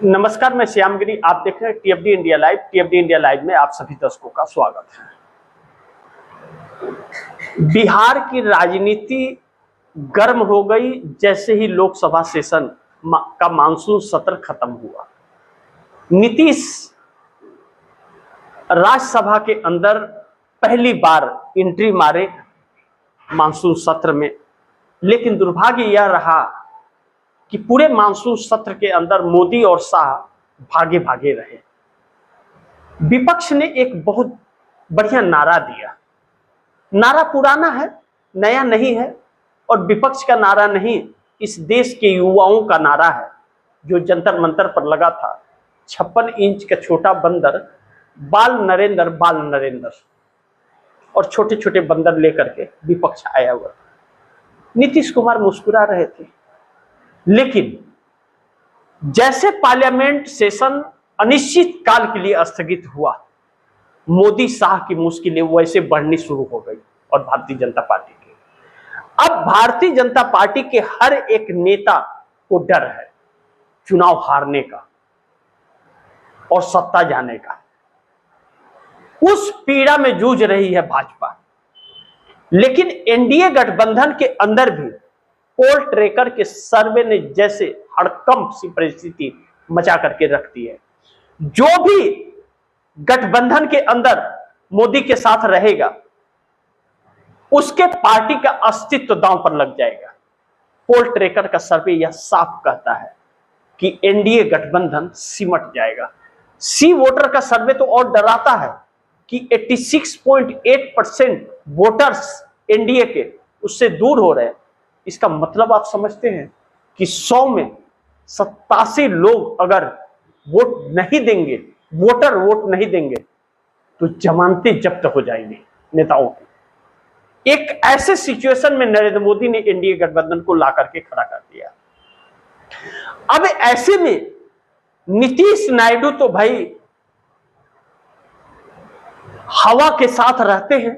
नमस्कार, मैं श्यामगिरी। आप देख रहे हैं टीएफडी इंडिया लाइव। टीएफडी इंडिया लाइव में आप सभी दर्शकों का स्वागत है। बिहार की राजनीति गर्म हो गई जैसे ही लोकसभा सेशन का मानसून सत्र खत्म हुआ। नीतीश राज्यसभा के अंदर पहली बार एंट्री मारे मानसून सत्र में, लेकिन दुर्भाग्य यह रहा कि पूरे मानसून सत्र के अंदर मोदी और शाह भागे भागे रहे। विपक्ष ने एक बहुत बढ़िया नारा दिया। नारा पुराना है, नया नहीं है, और विपक्ष का नारा नहीं, इस देश के युवाओं का नारा है जो जंतर मंतर पर लगा था। 56 इंच का छोटा बंदर, बाल नरेंद्र, और छोटे छोटे बंदर लेकर के विपक्ष आया हुआ। नीतीश कुमार मुस्कुरा रहे थे, लेकिन जैसे पार्लियामेंट सेशन अनिश्चित काल के लिए स्थगित हुआ, मोदी शाह की मुश्किलें वैसे बढ़नी शुरू हो गई। और भारतीय जनता पार्टी के अब भारतीय जनता पार्टी के हर एक नेता को डर है चुनाव हारने का और सत्ता जाने का। उस पीड़ा में जूझ रही है भाजपा। लेकिन एनडीए गठबंधन के अंदर भी पोल ट्रैकर के सर्वे ने जैसे हड़कंप सी परिस्थिति मचा करके रख दी है। जो भी गठबंधन के अंदर मोदी के साथ रहेगा, उसके पार्टी का अस्तित्व दांव पर लग जाएगा। पोल ट्रैकर का सर्वे यह साफ कहता है कि एनडीए गठबंधन सिमट जाएगा। सी वोटर का सर्वे तो और डराता है कि 86.8% वोटर्स एनडीए के उससे दूर हो रहे हैं। इसका मतलब आप समझते हैं कि 100 में 87 लोग अगर वोट नहीं देंगे, वोटर वोट नहीं देंगे, तो जमानतें जब्त हो जाएंगी नेताओं की। एक ऐसे सिचुएशन में नरेंद्र मोदी ने एनडीए गठबंधन को ला करके खड़ा कर दिया। अब ऐसे में नीतीश नायडू तो भाई हवा के साथ रहते हैं।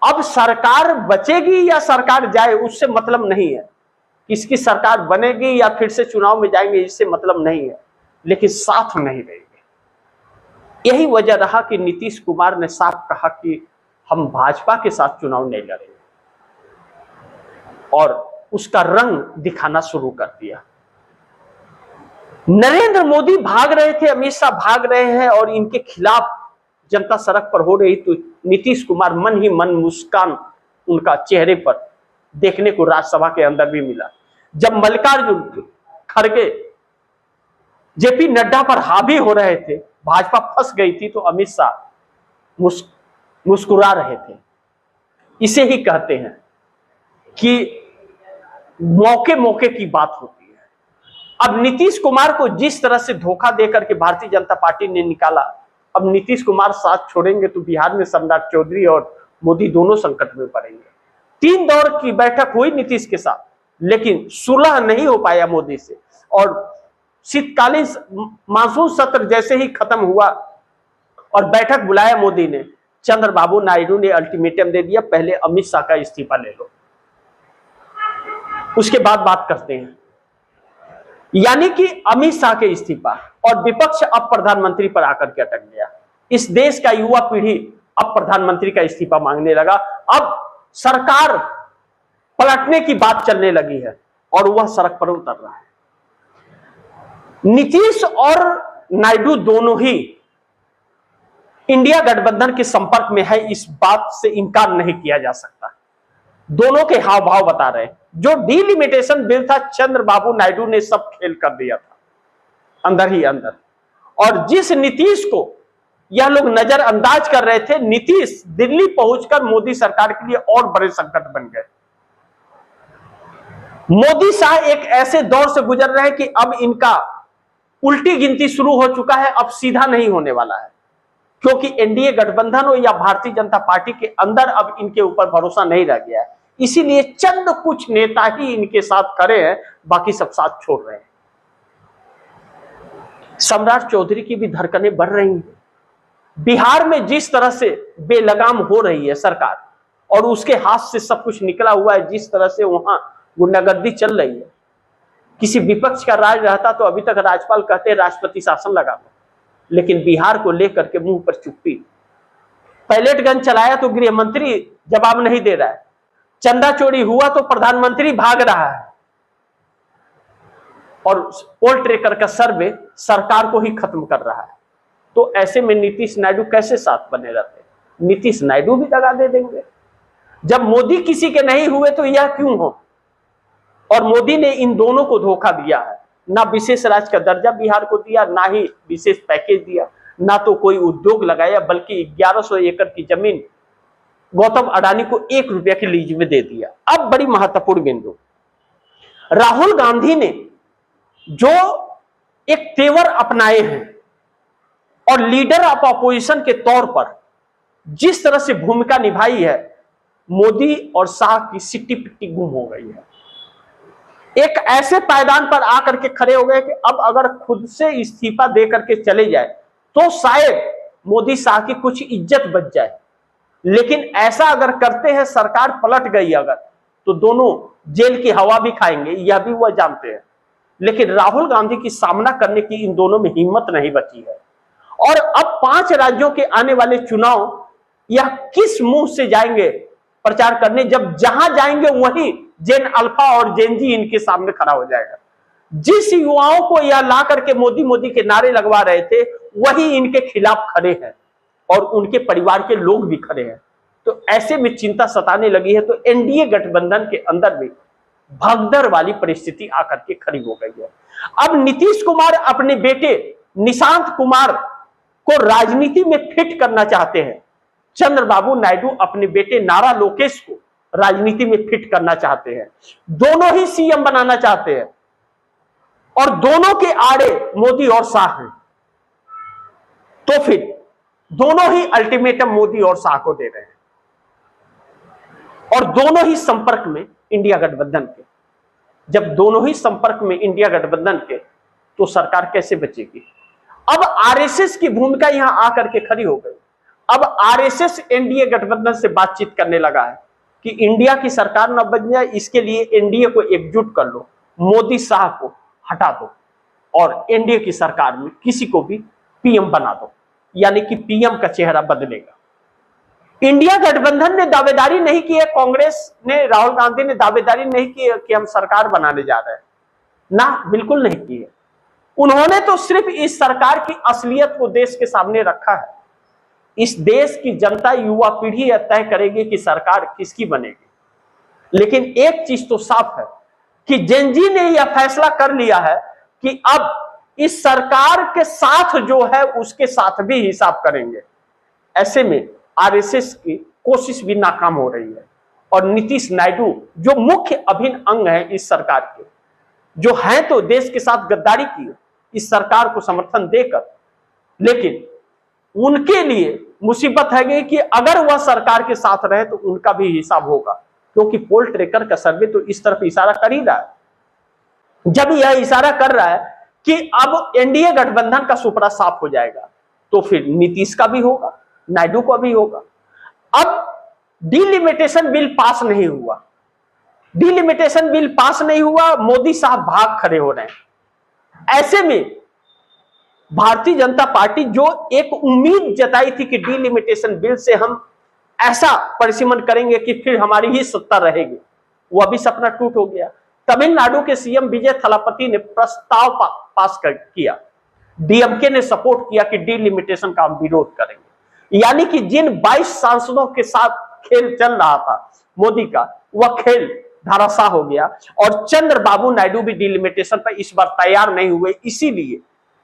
अब सरकार बचेगी या सरकार जाए, उससे मतलब नहीं है। किसकी सरकार बनेगी या फिर से चुनाव में जाएंगे, इससे मतलब नहीं है, लेकिन साथ नहीं रहेंगे। यही वजह रहा कि नीतीश कुमार ने साफ कहा कि हम भाजपा के साथ चुनाव नहीं लड़ेंगे, और उसका रंग दिखाना शुरू कर दिया। नरेंद्र मोदी भाग रहे थे, अमित शाह भाग रहे हैं, और इनके खिलाफ जनता सड़क पर हो रही, तो नीतीश कुमार मन ही मन मुस्कान उनका चेहरे पर देखने को राज्यसभा के अंदर भी मिला। जब मल्लिकार्जुन खड़गे जेपी नड्डा पर हावी हो रहे थे, भाजपा फंस गई थी, तो अमित शाह मुस्कुरा रहे थे। इसे ही कहते हैं कि मौके मौके की बात होती है। अब नीतीश कुमार को जिस तरह से धोखा देकर के भारतीय जनता पार्टी ने निकाला, अब नीतीश कुमार साथ छोड़ेंगे तो बिहार में सम्राट चौधरी और मोदी दोनों संकट में पड़ेंगे। 3 दौर की बैठक हुई नीतीश के साथ, लेकिन सुलह नहीं हो पाया मोदी से। और शीतकालीन मानसून सत्र जैसे ही खत्म हुआ और बैठक बुलाया मोदी ने, चंद्रबाबू नायडू ने अल्टीमेटम दे दिया, पहले अमित शाह का इस्तीफा ले लो, उसके बाद बात करते हैं। यानी कि अमित शाह के इस्तीफा, और विपक्ष अब प्रधानमंत्री पर आकर के अटक गया। इस देश का युवा पीढ़ी अब प्रधानमंत्री का इस्तीफा मांगने लगा। अब सरकार पलटने की बात चलने लगी है और वह सड़क पर उतर रहा है। नीतीश और नायडू दोनों ही इंडिया गठबंधन के संपर्क में है, इस बात से इनकार नहीं किया जा सकता। दोनों के हाव भाव बता रहे हैं। जो डिलिमिटेशन बिल था, चंद्रबाबू नायडू ने सब खेल कर दिया था अंदर ही अंदर। और जिस नीतीश को यह लोग नजरअंदाज कर रहे थे, नीतीश दिल्ली पहुंचकर मोदी सरकार के लिए और बड़े संकट बन गए। मोदी शाह एक ऐसे दौर से गुजर रहे हैं कि अब इनका उल्टी गिनती शुरू हो चुका है, अब सीधा नहीं होने वाला है। क्योंकि एनडीए गठबंधन हो या भारतीय जनता पार्टी के अंदर अब इनके ऊपर भरोसा नहीं रह गया है। इसीलिए चंद कुछ नेता ही इनके साथ खड़े हैं, बाकी सब साथ छोड़ रहे हैं। सम्राट चौधरी की भी धड़कनें बढ़ रही हैं। बिहार में जिस तरह से बेलगाम हो रही है सरकार, और उसके हाथ से सब कुछ निकला हुआ है, जिस तरह से वहां गुंडागर्दी चल रही है, किसी विपक्ष का राज रहता तो अभी तक राज्यपाल कहते राष्ट्रपति शासन लगा दो, लेकिन बिहार को लेकर के मुंह पर चुप्पी। पैलेट गन चलाया तो गृह मंत्री जवाब नहीं दे रहा है, चंदा चोरी हुआ तो प्रधानमंत्री भाग रहा है, और पोल ट्रैकर का सर्वे सरकार को ही खत्म कर रहा है। तो ऐसे में नीतीश नायडू कैसे साथ बने रहते? नीतीश नायडू भी दगा दे देंगे। जब मोदी किसी के नहीं हुए तो यह क्यों हो? और मोदी ने इन दोनों को धोखा दिया है, ना विशेष राज्य का दर्जा बिहार को दिया, ना ही विशेष पैकेज दिया, ना तो कोई उद्योग लगाया, बल्कि 1100 एकड़ की जमीन गौतम अडानी को 1 रुपया की लीज में दे दिया। अब बड़ी महत्वपूर्ण बिंदु, राहुल गांधी ने जो एक तेवर अपनाए हैं और लीडर ऑफ अपोजिशन के तौर पर जिस तरह से भूमिका निभाई है, मोदी और शाह की सिट्टी पिट्टी गुम हो गई है। एक ऐसे पायदान पर आकर के खड़े हो गए कि अब अगर खुद से इस्तीफा दे करके चले जाए तो शायद मोदी शाह की कुछ इज्जत बच जाए, लेकिन ऐसा अगर करते हैं, सरकार पलट गई अगर, तो दोनों जेल की हवा भी खाएंगे, यह भी वह जानते हैं। लेकिन राहुल गांधी की सामना करने की इन दोनों में हिम्मत नहीं बची है। और अब 5 राज्यों के आने वाले चुनाव, यह किस मुंह से जाएंगे प्रचार करने, जब जहां जाएंगे वहीं जेन अल्फा और जेन जी इनके सामने खड़ा हो जाएगा। जिस युवाओं को यह ला करके मोदी मोदी के नारे लगवा रहे थे, वही इनके खिलाफ खड़े हैं और उनके परिवार के लोग भी खड़े हैं। तो ऐसे में चिंता सताने लगी है। तो एनडीए गठबंधन के अंदर भी भगदड़ वाली परिस्थिति आकर के खड़ी हो गई है। अब नीतीश कुमार अपने बेटे निशांत कुमार को राजनीति में फिट करना चाहते हैं, चंद्रबाबू नायडू अपने बेटे नारा लोकेश को राजनीति में फिट करना चाहते हैं। दोनों ही सीएम बनाना चाहते हैं और दोनों के आड़े मोदी और शाह हैं। तो फिर दोनों ही अल्टीमेटम मोदी और शाह को दे रहे हैं और दोनों ही संपर्क में इंडिया गठबंधन के। जब दोनों ही संपर्क में इंडिया गठबंधन के, तो सरकार कैसे बचेगी? अब आरएसएस की भूमिका यहां आकर के खड़ी हो गई। अब आरएसएस एनडीए गठबंधन से बातचीत करने लगा है कि इंडिया की सरकार न बन जाए, इसके लिए एनडीए को एकजुट कर लो, मोदी शाह को हटा दो और एनडीए की सरकार में किसी को भी पीएम बना दो, यानी कि पीएम का चेहरा बदलेगा। इंडिया गठबंधन ने दावेदारी नहीं की है, कांग्रेस ने, राहुल गांधी ने दावेदारी नहीं की है कि हम सरकार बनाने जा रहे हैं, ना, बिल्कुल नहीं की है। उन्होंने तो सिर्फ इस सरकार की असलियत को देश के सामने रखा है। इस देश की जनता, युवा पीढ़ी तय करेगी कि सरकार किसकी बनेगी। लेकिन एक चीज तो साफ है कि जेनजी ने यह फैसला कर लिया है कि अब इस सरकार के साथ जो है उसके साथ भी हिसाब करेंगे। ऐसे में आरएसएस की कोशिश भी नाकाम हो रही है और नीतीश नायडू जो मुख्य अभिन्न अंग है इस सरकार के, जो है तो देश के साथ गद्दारी की इस सरकार को समर्थन देकर, लेकिन उनके लिए मुसीबत है कि अगर वह सरकार के साथ रहे तो उनका भी हिसाब होगा, क्योंकि पोल ट्रैकर का सर्वे तो इस तरफ इशारा कर ही रहा है। जब यह इशारा कर रहा है कि अब एनडीए गठबंधन का सुपड़ा साफ हो जाएगा, तो फिर नीतीश का भी होगा, नायडू का भी होगा। अब डिलिमिटेशन बिल पास नहीं हुआ, डिलिमिटेशन बिल पास नहीं हुआ, मोदी साहब भाग खड़े हो रहे हैं। ऐसे में भारतीय जनता पार्टी जो एक उम्मीद जताई थी कि डिलिमिटेशन बिल से हम ऐसा परिसीमन करेंगे कि फिर हमारी ही सत्ता रहेगी, वह भी सपना टूट हो गया। तमिलनाडु के सीएम विजय थलापति ने प्रस्ताव पास किया, डीएमके ने सपोर्ट किया कि डिलिमिटेशन का हम विरोध करेंगे। यानी कि जिन 22 सांसदों के साथ खेल चल रहा था मोदी का, वह खेल धराशाह हो गया और चंद्रबाबू नायडू भी डिलिमिटेशन पर इस बार तैयार नहीं हुए। इसीलिए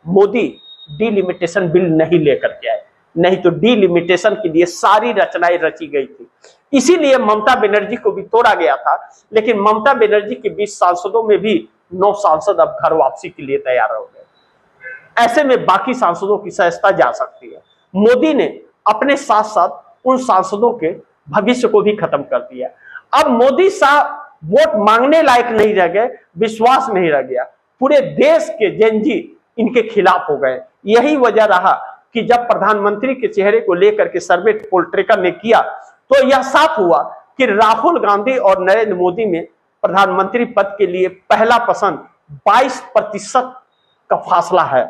मोदी डिलिमिटेशन बिल नहीं लेकर के आए, नहीं तो डिलिमिटेशन के लिए सारी रचनाएं रची गई थी। इसीलिए ममता बनर्जी को भी तोड़ा गया था, लेकिन ममता बनर्जी के 20 सांसदों में भी 9 सांसद अब घर वापसी के लिए तैयार हो गए। ऐसे में बाकी सांसदों की सहजता जा सकती है। मोदी ने अपने साथ साथ उन सांसदों के भविष्य को भी खत्म कर दिया। अब मोदी साहब वोट मांगने लायक नहीं रह गए, विश्वास नहीं रह गया। पूरे देश के जेनजी इनके खिलाफ हो गए। यही वजह रहा कि जब प्रधानमंत्री के चेहरे को लेकर के सर्वे पोल ट्रैकर ने किया तो यह साफ हुआ कि राहुल गांधी और नरेंद्र मोदी में प्रधानमंत्री पद के लिए पहला पसंद 22% का फासला है।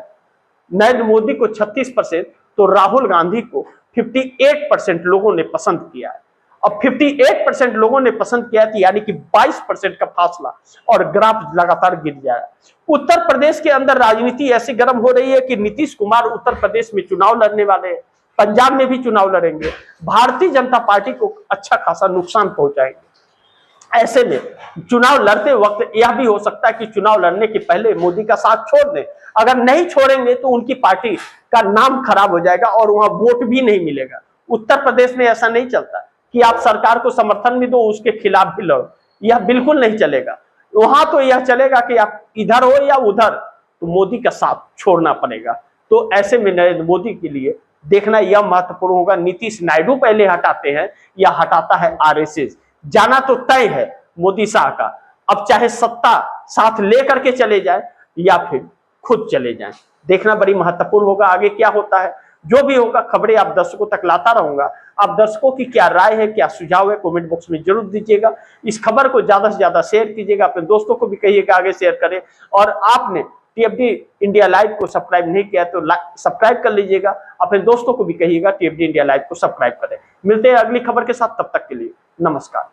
नरेंद्र मोदी को 36% तो राहुल गांधी को 58% लोगों ने पसंद किया है। अब 58% लोगों ने पसंद किया थी, यानी कि 22% का फासला, और ग्राफ लगातार गिर जाएगा। उत्तर प्रदेश के अंदर राजनीति ऐसी गर्म हो रही है कि नीतीश कुमार उत्तर प्रदेश में चुनाव लड़ने वाले हैं, पंजाब में भी चुनाव लड़ेंगे, भारतीय जनता पार्टी को अच्छा खासा नुकसान पहुंचाएंगे। ऐसे में चुनाव लड़ते वक्त यह भी हो सकता है कि चुनाव लड़ने के पहले मोदी का साथ छोड़ दें। अगर नहीं छोड़ेंगे तो उनकी पार्टी का नाम खराब हो जाएगा और वहां वोट भी नहीं मिलेगा। उत्तर प्रदेश में ऐसा नहीं चलता कि आप सरकार को समर्थन भी दो, उसके खिलाफ भी लड़ो, यह बिल्कुल नहीं चलेगा। वहां तो यह चलेगा कि आप इधर हो या उधर, तो मोदी का साथ छोड़ना पड़ेगा। तो ऐसे में नरेंद्र मोदी के लिए देखना यह महत्वपूर्ण होगा, नीतीश नायडू पहले हटाते हैं या हटाता है आरएसएस। जाना तो तय है मोदी शाह का, अब चाहे सत्ता साथ लेकर के चले जाए या फिर खुद चले जाएं। देखना बड़ी महत्वपूर्ण होगा आगे क्या होता है। जो भी होगा खबरें आप दर्शकों तक लाता रहूंगा। आप दर्शकों की क्या राय है, क्या सुझाव है, कमेंट बॉक्स में जरूर दीजिएगा। इस खबर को ज्यादा से ज्यादा शेयर कीजिएगा, अपने दोस्तों को भी कहिएगा आगे शेयर करें। और आपने टीएफडी इंडिया लाइव को सब्सक्राइब नहीं किया तो सब्सक्राइब कर लीजिएगा, अपने दोस्तों को भी कहिएगा टीएफडी इंडिया लाइव को सब्सक्राइब करें। मिलते हैं अगली खबर के साथ, तब तक के लिए नमस्कार।